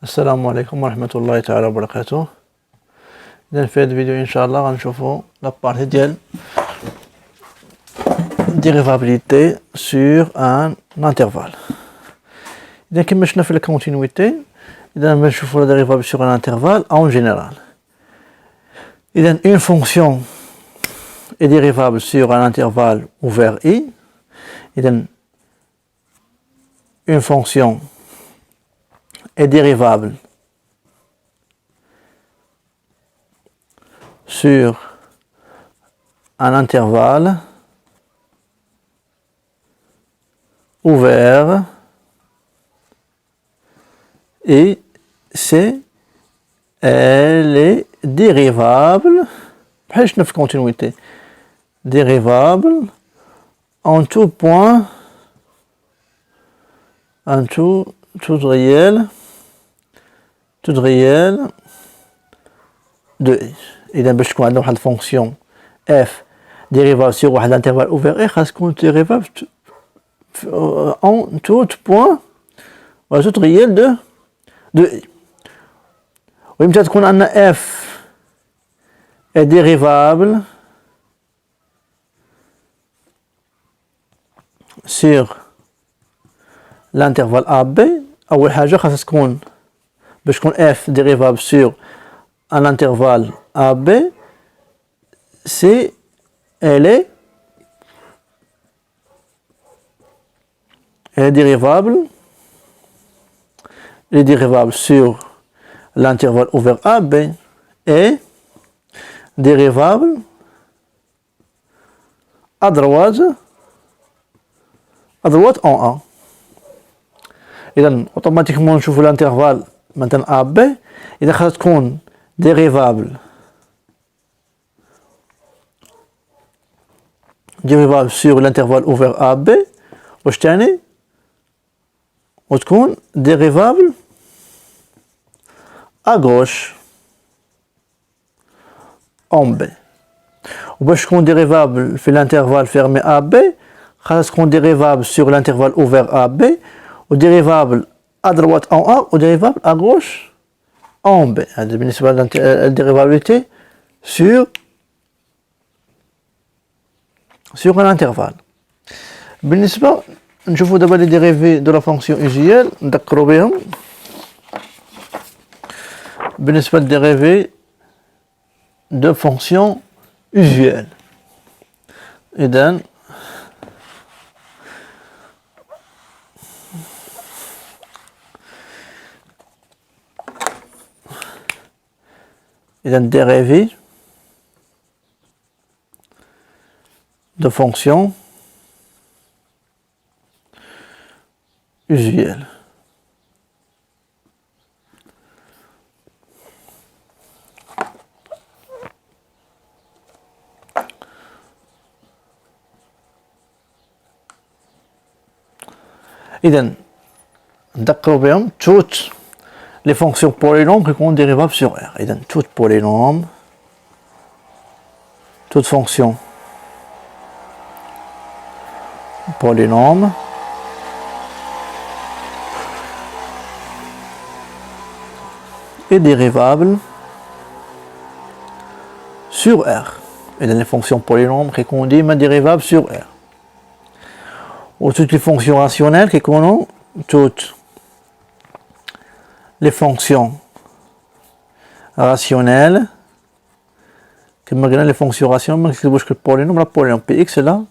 السلام عليكم ورحمة الله تعالى وبركاته. إذا في هذا الفيديو إن شاء الله غنشوفوا لا بارتي ديال dérivabilité sur un intervalle. إذا كما شفنا في الكونتينويتي إذا غنشوفوا la dérivable sur un intervalle en général. إذا une fonction est dérivable sur un intervalle ouvert I. إذا une fonction est dérivable sur un intervalle ouvert et elle est dérivable, je ne fais continuité, dérivable en tout point, en tout réel de I. إذا باش تكون عندنا واحد الفونكسيون f dérivable sur واحد الانترفال ouvert خاص تكون dérivable en tout point ou tout réel de I. ويمكن تكون عندنا f est dérivable sur l'intervalle AB. أول حاجة خاص تكون باش تكون f dérivable sur un intervalle AB, c'est elle est dérivable sur l'intervalle ouvert AB et dérivable à droite en A. إذا automatiquement نشوفوا l'intervalle maintenant AB. إذا خاص تكون dérivable sur l'intervalle ouvert AB واش تعني وتكون dérivable à gauche en B. وباش تكون dérivable في l'intervalle fermé AB خاص تكون dérivable sur l'intervalle ouvert AB ou dérivable à droite en A ou dérivable à gauche en B. هذا بالنسبة للديريفابيليتي sur un intervalle. بالنسبة نشوفوا دابا لي ديريفي دو لا فونكسيون usuelle نذكروا بهم. بالنسبة للديريفي دو فونكسيون usuelle إذا dérivé de fonction usuelle. إذا نذكروا بهم toutes les fonctions polynômes qui ont dérivable sur R. Et donc, toute polynôme, toute fonction polynôme est dérivable sur R. Et donc, les fonctions polynômes qui ont dérivable sur R. Ou toutes les fonctions rationnelles qui ont toutes les fonctions rationnelles, que malgré les fonctions rationnelles, que le polynôme, la polynôme Px là,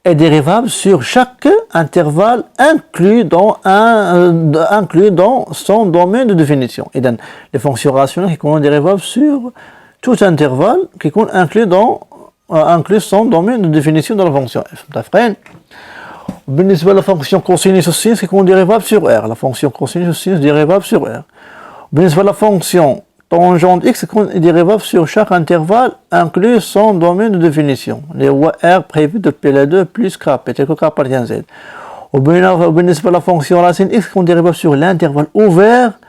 est dérivable sur chaque intervalle inclus dans son domaine de définition. Et donc, les fonctions rationnelles qui sont dérivables sur tout intervalle qui sont inclus son domaine de définition de la fonction f. بالنسبة للفونكسيون cosinus ou sinus qui sont dérivables sur R. La fonction cosinus ou sinus dérivable sur R. بالنسبة للفونكسيون tangente x qui est dérivable sur chaque intervalle inclus son domaine de définition. Les R prévu de P2 plus K, tel que K appartient à Z. بالنسبة للفونكسيون racine x qui sont dérivables sur l'intervalle ouvert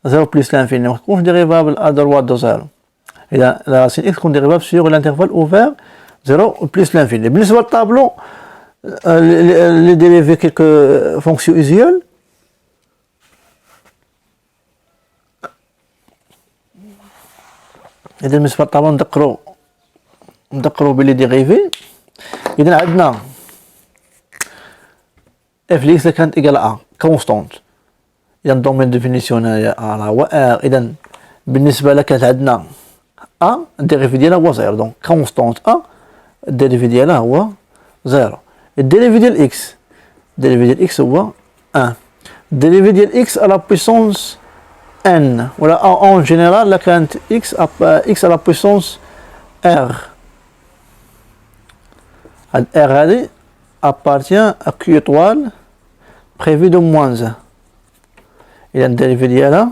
0 plus l'infini. Quand dérivable à droite de 0. Et la racine x qui est dérivable sur l'intervalle ouvert 0 plus l'infini. بالنسبة للtableau les dérivés quelques fonctions usuelles إذا بالنسبة طبعا ندقرو بلي ديريفي. إذا عندنا اف لي اكس كانت ايكال ا كونستونت. إذا الدومين ديفينيسيون هي ا هو ار. إذا بالنسبة لك كانت عندنا ا الديريفي ديالها هو زيرو، دونك كونستونت ا الديريفي ديالها هو زيرو. الديريفي ديال اكس، الديريفي ديال اكس هو 1. الديريفي ديال اكس على بويسونس ان ولا اون جينيرال لا كانت اكس على بويسونس ار. هاد ار هادي appartient à Q étoile prévu de moins 1. إذا الديريفي ديالها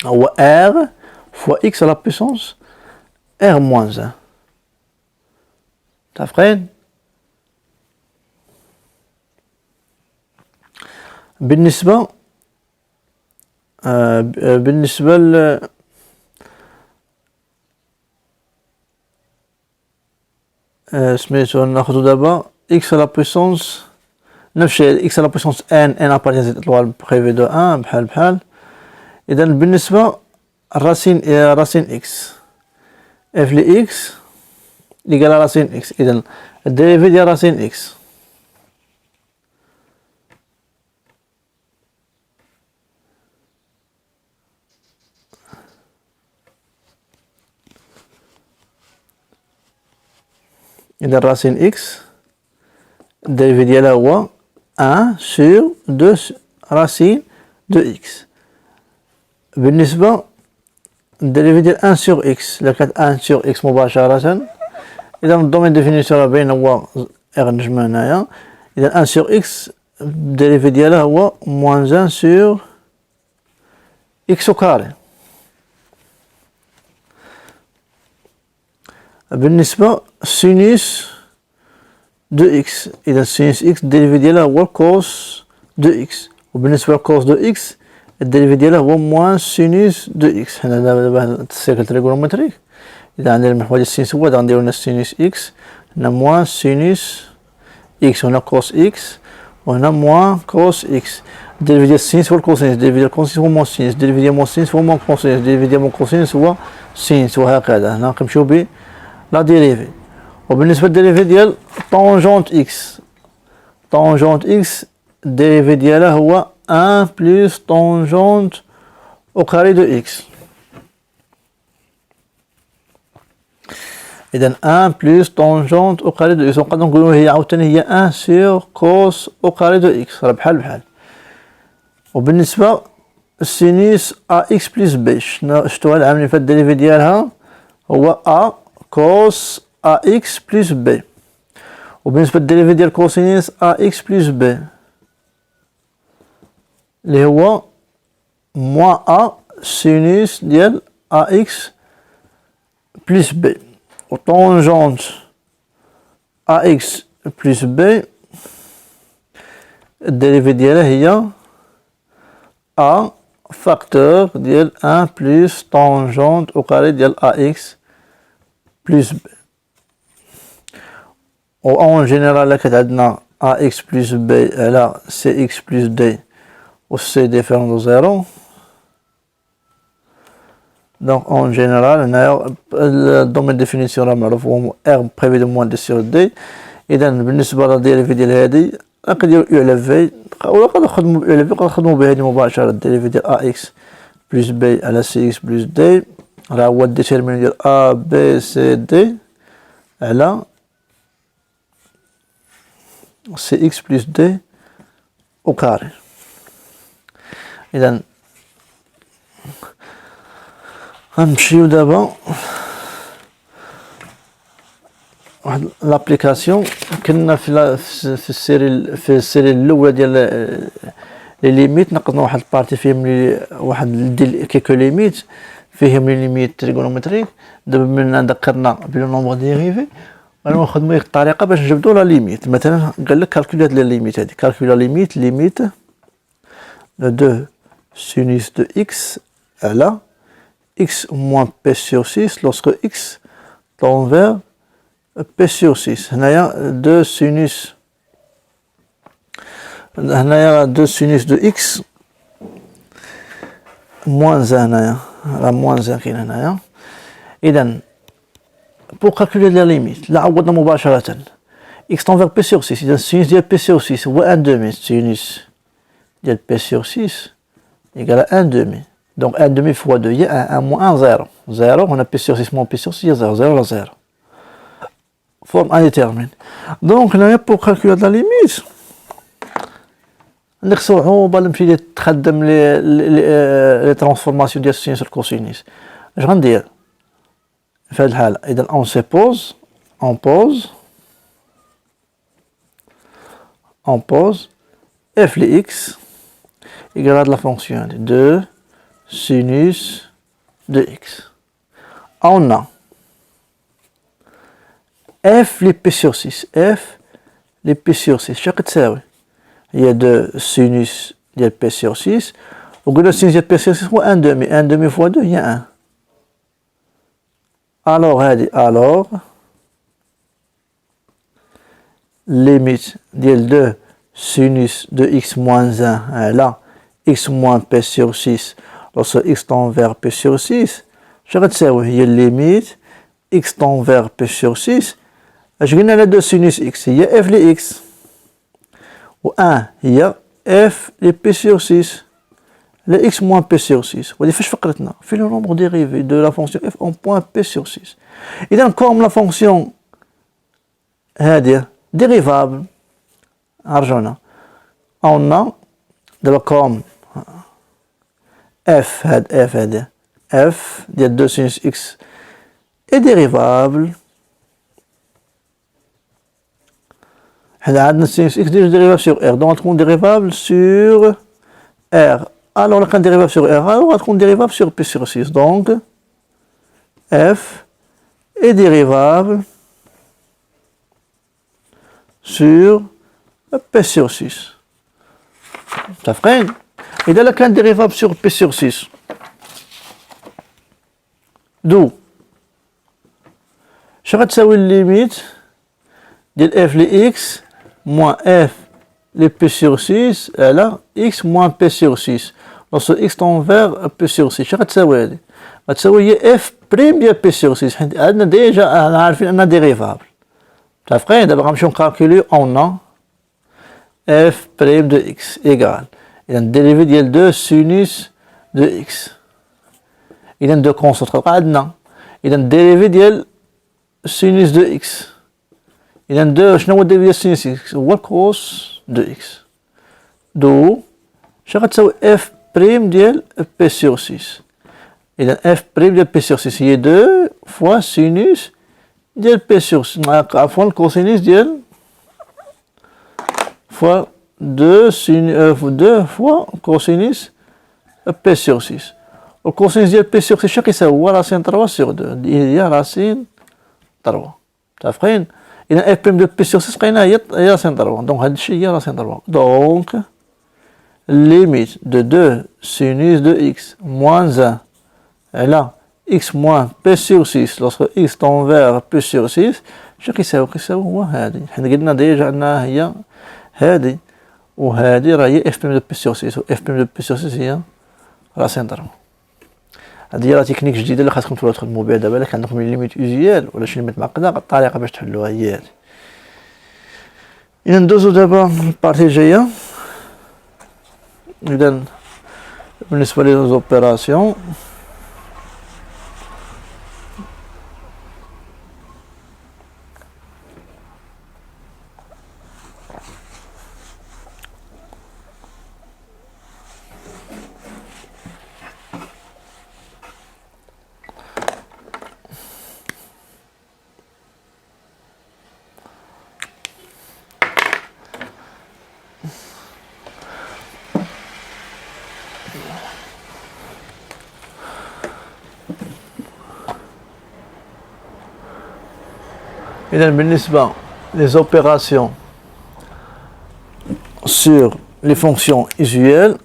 هو R fois X à la puissance R moins 1. متفقين؟ بالنسبة سميتو ناخدو دابا x à la puissance نفس الشيء x à la puissance n appartient à cette étoile prévue de 1 بحال. إذا بالنسبة راسين x f ل x إيكال راسين x. إذا الديريفي ديال راسين x إذا راسين x الديريفي ديالها هو 1 sur 2 راسين دو x. بالنسبة الديريفي ديال 1 sur x إلا كانت 1 sur x مباشرة، إذا الدومين ديفينيسيون باين هو غير نجمع هنايا. إذا 1 sur x الديريفي ديالها هو moins 1 sur x au carré. بالنسبة سينوس دو اكس، إذا سينوس اكس الديريفي ديالها هو كوس دو اكس، وبالنسبة لكوس دو اكس الديريفي ديالها هو موان سينوس دو اكس. هنا دابا السيركل تريغونومتريك، إذا عندنا المحور ديال السينوس هو غنديرو هنا سينوس اكس، هنا موان سينوس اكس، وهنا كوس اكس، وهنا موان كوس اكس. الديريفي ديال السينوس هو الكوسينوس، الديريفي ديال الكوسينوس هو موان سينوس، الديريفي ديال موان سينوس هو موان كوسينوس، الديريفي ديال موان كوسينوس هو سينوس، وهكذا. هنا كنمشيو ب لا ديريفي. وبالنسبة للديريفي ديال طونجونت اكس، طونجونت اكس الديريفي ديالها هو 1 بلس طونجونت او كاري دو اكس. إذا 1 بلس طونجونت او كاري دو اكس، ونقدرو نقولو هي عاوتاني هي 1 سور كوس او كاري دو اكس، راه بحال. وبالنسبة السينوس ا اكس بلس بي، شتوها العاملين في الديريفي ديالها هو ا كوس ا اكس بلس بي. وبالنسبة للديريفي ديال كوسينوس ا اكس بلس بي اللي هو موان ا سينوس ديال ا اكس بلس بي. وطونجونت ا اكس بلس بي الديريفي ديالها هي ا فاكتور ديال 1 بلس طونجونت او كاري ديال ا اكس بلس بي. و اون جينيرال كانت عندنا ا اكس بلس بي على سي اكس بلس دي، و سي ديفيرون دو زيرو. دونك اون جينيرال هنايا الدومين ديفينيسيون راه معروف هو ار بريفي دو موان دي سور دي. اذا بالنسبة للديريفي ديال هادي نقدرو يو على في، ولا نقدرو نخدمو يو على في، نقدرو نخدمو بهادي مباشرة. الديريفي ديال ا اكس بلس بي على سي اكس بلس دي راه هو الديتيرمين ديال ا بي سي دي على سي اكس بلس دي او كاري. إذا غنمشيو دابا واحد لابليكاسيون كنا في السيري الاولى ديال لي ليميت، نقصنا واحد البارتي فيهم واحد ديال كيكو ليميت فيهم لي ليميت تريغونومتريك. دابا من ذكرنا بلو نومبر ديريفي غنبغيو نخدمو ديك الطريقه باش نجبدو لا ليميت. مثلا قال لك كالكولي هاد لا ليميت هادي، كالكولي ليميت دو سينوس دو اكس على x moins p sur 6 lorsque x tend vers p sur 6. هنايا دو سينوس، هنايا دو سينوس دو x moins 1 هنايا la moins 1 كاين هنايا. إذا pour calculer la limite لا عوضنا مباشرة x tend vers p sur 6. إذا sinus ديال p sur 6 هو 1 demi sinus ديال p sur 6 égale à 1 demi. Donc 1 demi fois 2 il y a 1 moins 1 0. 0 on a p sur 6 moins p sur 6 il y a 0 0 0. Forme indéterminée. Donc là pour calculer la limite عندك صعوبة نمشي تخدم لي ترانسفورماسيون ديال السينوس والكوسينوس. اش غندير في هذه الحالة؟ إذا on se pose f de x égale à la fonction de sinus de x. On a f les p sur 6 f les p sur 6 شاك تساوي هي de sinus ديال p sur 6 وقلنا sinus ديال p sur 6 هو 1 demi 1 demi fois 2 هي 1. alors limite ديال 2 sinus de x moins 1 là x moins p sur 6 lorsque x tend vers p sur 6 شنو غتساوي هي limite x tend vers p sur 6 اش قلنا على 2 sinus x هي f ل x و 1 هي f ل p sur 6 le x moins p sur 6 ودي فاش فقرتنا في le nombre dérivé de la fonction f en point p sur 6. إذا comme la fonction هذه dérivable عرجونا on a دابا comme f هذه f ديال 2 sinus x est dérivable حنا عندنا sinus x dérivable sur r donc غتكون dérivable sur r. Alors, quand dérivable sur R, alors on dérivable sur P sur 6. Donc, F est dérivable sur P sur 6. Ça freine. Et dans le cas dérivable sur P sur 6, d'où je vais te limite de F les X moins F les P sur 6, et là, X moins P sur 6. Lorsque X tend vers P sur 6, شنو غتساوي هادي؟ غتساوي هي F بريم ديال P sur 6 حيت عندنا ديجا عارفين أنها ديريفابل. متفقين؟ دابا غنمشيو نكالكوليو أون F بريم دو X إيكال. إذا الديريفي ديال 2 سينوس دو X. إذا 2 كونستانت غتبقى عندنا. إذا الديريفي ديال سينوس دو X. إذا 2 شنو هو الديريفي ديال سينوس X؟ هو الكوس دو X. دو شنو غتساوي F بريم ديال P sur 6. إذا F بريم ديال P sur 6 هي 2 fois sinus ديال P sur 6 عفوا الكوسينوس ديال fois 2 fois cosinus P sur 6. الكوسينوس ديال P sur 6 شنو كيساوي هو راسين 3 sur 2 هي راسين 3. متفقين؟ إذا F بريم ديال P sur 6 لقيناها هي راسين 3 دونك هاد الشيء هي راسين 3 دونك limite de 2 sinus de x moins 1 et là x moins p sur 6 lorsque x tend vers p sur 6 شنو كيساوي هو هادي حنا قلنا ديجا انها هي هادي وهادي راه هي اف بي دو بي سور 6 و اف بي دو بي سور 6 هي راسين ضرب. هادي راه تكنيك جديده اللي خاصكم تخدموا بها دابا. الا كان عندكم ليميت اوزيال ولا شي ليميت معقده الطريقه باش تحلوها هي هادي. اذا ندوزو دابا البارتي الجايه. إذن بالنسبة للأوبيراسيون بالنسبة les opérations sur les fonctions usuelles,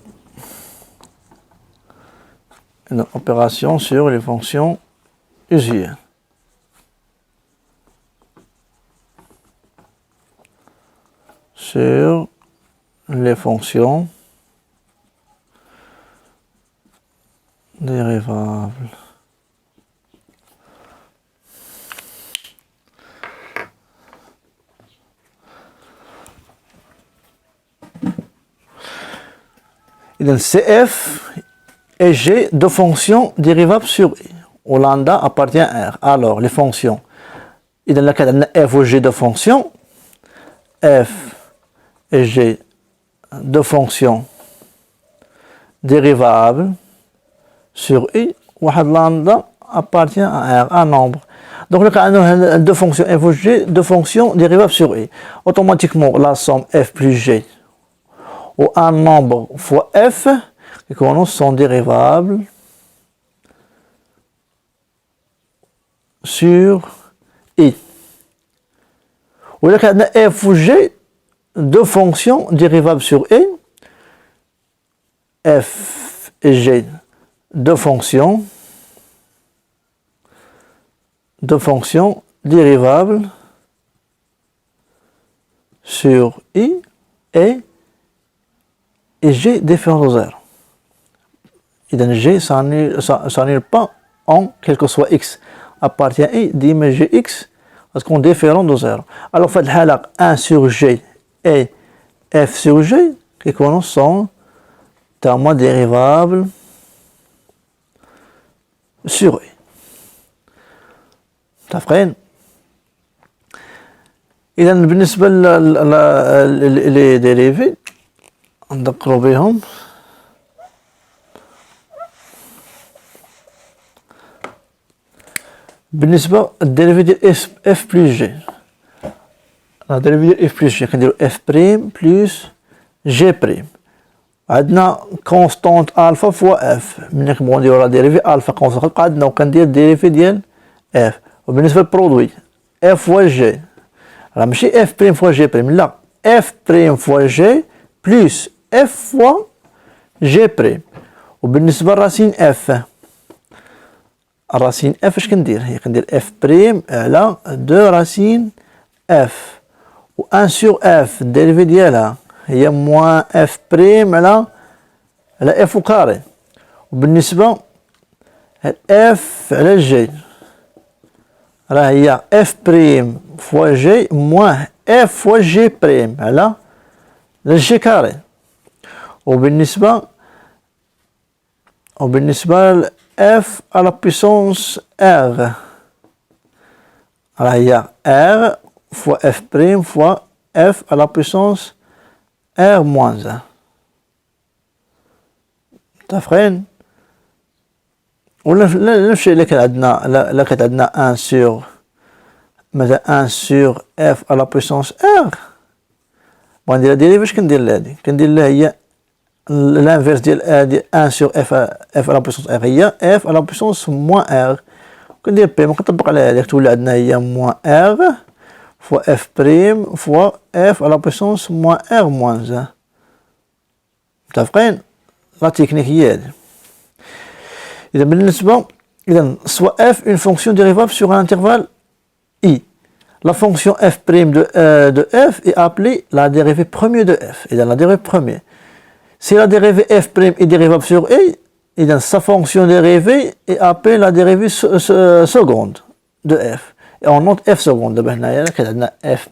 une opération sur les fonctions usuelles. Sur les fonctions dérivable CF et G de fonctions dérivables sur I, où lambda appartient à R. Alors, les fonctions, dans le cas de F ou G de fonctions, F et G de fonctions dérivables sur I, où lambda appartient à R, un nombre. Donc, le cas de deux fonctions F ou G de fonctions dérivables sur I, automatiquement, la somme F plus G, ou un nombre fois F, qui sont dérivables sur I. Ou le cas de F ou G, deux fonctions dérivables sur I, F et G, deux fonctions dérivables sur I et G différent de 0. Et G s'annule pas en quel que soit X appartient à I, d'image Gx, parce qu'on est différent de 0. Alors, fait 1 sur G et F sur G, qui sont termes dérivables sur I. تفقين؟ إذا بالنسبة لي ديريفي ندقروا بهم. بالنسبة للديريفي ديال اف بلس جي، لا ديريفي ديال اف بلس جي كنديرو اف بريم بلس جي بريم. عندنا كونستونت الفا فوا اف، ملي كنبغيو نديرو لا ديريفي الفا كونستونت كتبقى عندنا، وكندير ديريفي ديال اف. وبالنسبة للبرودوي اف فوا جي، راه ماشي اف بريم فوا جي بريم، لا اف بريم فوا جي بلس اف فوا جي بريم. وبالنسبة لراسين اف، الراسين اف اش كندير؟ هي كندير اف بريم على دو راسين اف، و ان سور اف الديريفي ديالها هي موان اف بريم على اف وكاري. وبالنسبة اف على جي راه هي اف بريم فوا جي موان اف فوا جي بريم على جي كاري. وبالنسبة ل f à la puissance r راه هي r fois f prime fois f à la puissance r moins 1. متفقين؟ ولا نفس الشيء اللي كان عندنا 1 sur مثلا 1 sur f à la puissance r، بغا ندير ديريفي اش كندير لهادي؟ كندير لها هي l'inverse ديال 1 sur f à la puissance r هي f à la puissance moins r. كندير بي كنطبق على هذيك تولي عندنا هي moins r fois f prime fois f à la puissance moins r moins 1. متفقين؟ لا تكنيك هي هذه. إذا بالنسبة soit f une fonction dérivable sur un intervalle i. La fonction f prime de f est appelée la dérivée première de f. Et dans la dérivée première, si la dérivée f' est dérivable sur i, et dans sa fonction dérivée est appelée la dérivée seconde de f. Et on note f seconde. دابا هنايا كان عندنا f'،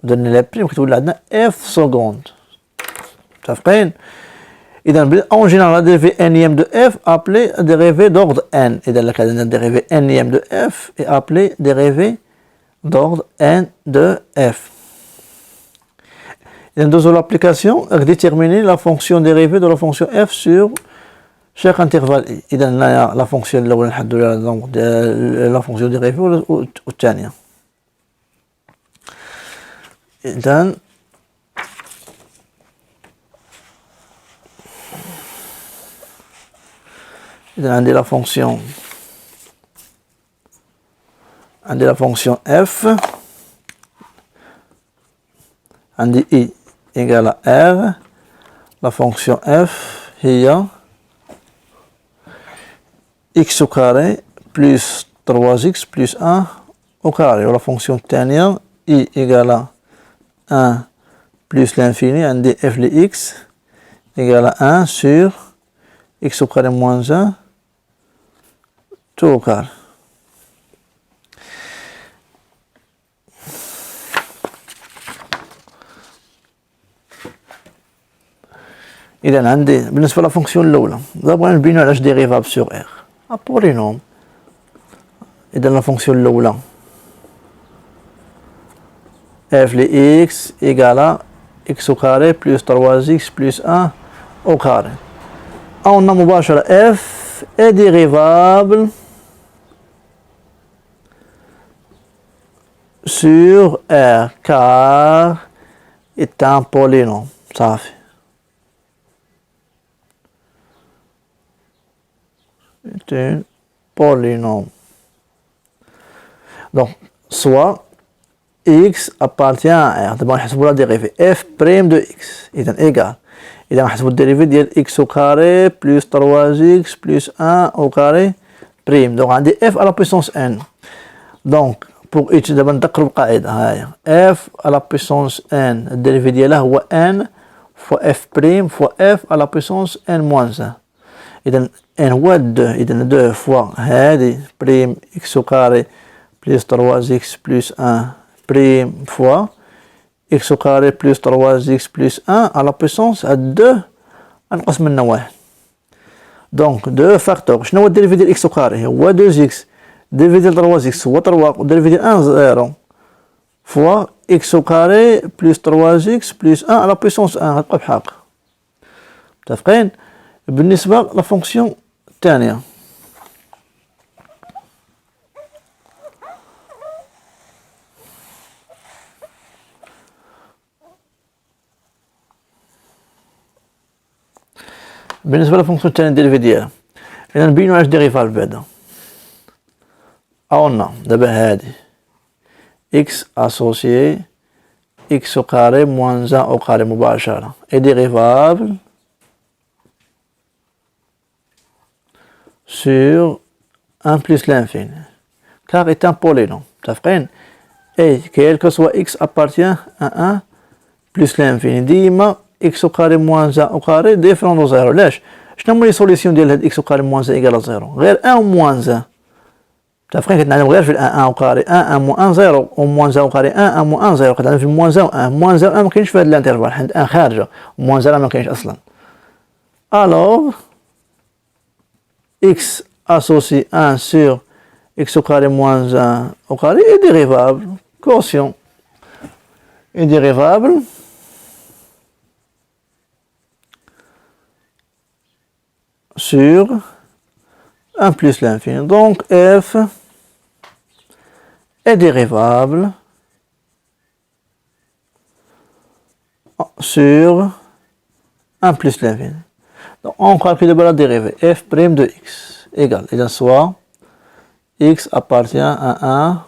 ودرنا لا بريم كتولي عندنا f seconde. متفقين؟ إذا en général la dérivée nème de f appelée dérivée d'ordre n. إذا كان عندنا dérivée nème de f est appelée dérivée d'ordre n de f. Et dans l'application, déterminer la fonction dérivée de la fonction f sur chaque intervalle i. إذا la fonction الأولى نحددوا la fonction dérivée والثانية. إذا عندي la fonction f، عندي i égale à r. La fonction f هي x au carré plus 3x plus 1 au carré. La fonction الثانية i égale à 1 plus l'infini. عندي f de x égale à 1 sur x au carré moins 1, tout au carré. إذا عندي بالنسبة للفونكسيون الأولى دابا نبينو علاش ديريفابل سور ار بولينوم. إذا لافونكسيون الأولى f de x égale à x au carré plus 3x plus 1 au carré. On a مباشرة f est dérivable sur r car est un polynôme. صافي. C'est un polynôme. Donc, soit x appartient à r. D'abord, on va la dérivée f' de x. Il est égal. Il a la dérivée de x au carré plus 3x plus 1 au carré prime. Donc, on a f à la puissance n. Donc, pour h, d'abord, on a f à la puissance n. La dérivée de là, c'est n fois f' fois f à la puissance n moins 1. إذا n هو 2 إذا 2 fois هذه prime x au carré plus 3x plus 1 prime fois x au carré plus 3x plus 1 à la puissance à 2 أنقص منه 1. Donc 2 facteurs. شنو هو الديريفي ديال x au carré هو 2x ديريفي ديال 3x هو 3 وديريفي ديال 1 0 fois x au carré plus 3x plus 1 à la puissance 1 غتبقى بحال هكا. متفقين؟ بالنسبة للفونكسيون الثانية ديريفي ديالها إذا نبينو علاش ديريفال بعدا عاونا دابا هادي x associé x au carré moins 1 au carré مباشرة est dérivable sur 1 plus l'infini, car est un polynôme. Et quel que soit x appartient à 1 plus l'infini. ديما x au carré moins 1 au carré différent de 0. ليش؟ شنو هما لي سوليسيون ديال هاد x au carré moins 1 égale 0 غير 1 و moins 1. كتعلم غير في 1 au carré 1 moins 1 0 و moins 1 au carré 1 moins 1 0. كتعلم في moins 1 1 moins 1 ما كاينش في هاد الانترفال حيت 1 خارجه moins 0 ما كاينش اصلا. Alors x associé 1 sur x au carré moins 1 au carré est dérivable, quotient, est dérivable sur 1 plus l'infini. Donc f est dérivable sur 1 plus l'infini. Donc, on calcule la dérivée f' de x égale, et soit x appartient à 1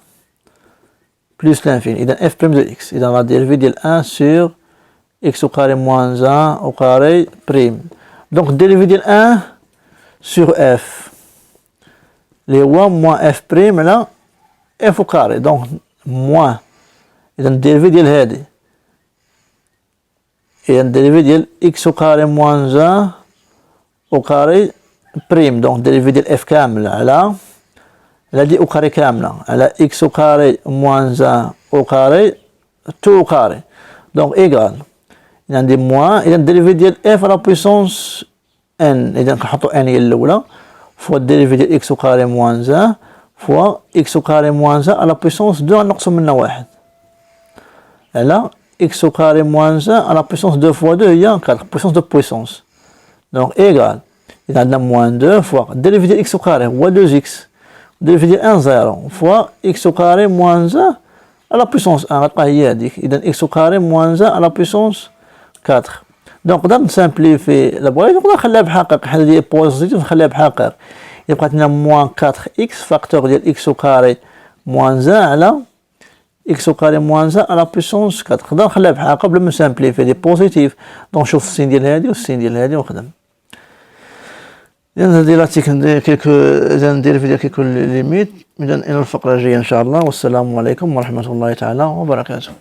plus l'infini. Et f' de x, et la dérivée de 1 sur x au carré moins 1 au carré prime. Donc, dérivée de 1 sur f. Les 1 moins f' là, f au carré. Donc, moins. Et la dérivée de l'hadi. Et la dérivée de x au carré moins 1 au carré prime. Donc dérivé de f كاملة على دي au carré كاملة على x au carré moins 1 au carré tout au carré. Donc égal. Il y a des moins. Il y a dérivé de f à la puissance n. إذا نحطو n هي الأولى fois dérivé de x au carré moins 1 fois x au carré moins 1 à la puissance 2 نقصو منها 1. على x au carré moins 1 à la puissance 2 fois 2 هي 4 puissance de puissance. Donc égal, il y a moins 2 fois dérivé de x au carré, ou 2x, dérivé de 1, 0, fois x au carré moins 1 à la puissance 1, il y a x au carré moins 1 à la puissance 4. Donc on simplifier la boîte, on va faire بحقق حنا positif نخليها بحقق. يبقى لنا moins 4x facteur de x au carré moins 1 على x au carré moins 1 à la puissance 4. نقدر نخليها بحقق قبل ما simplifier دي positif. Donc نشوف السين ديال هذه والسين ديال هذه ونخدم. إذا هذه ندير فيديو كيكون ليميت إذا إلى الفقرة الجاية إن شاء الله والسلام عليكم ورحمة الله تعالى وبركاته.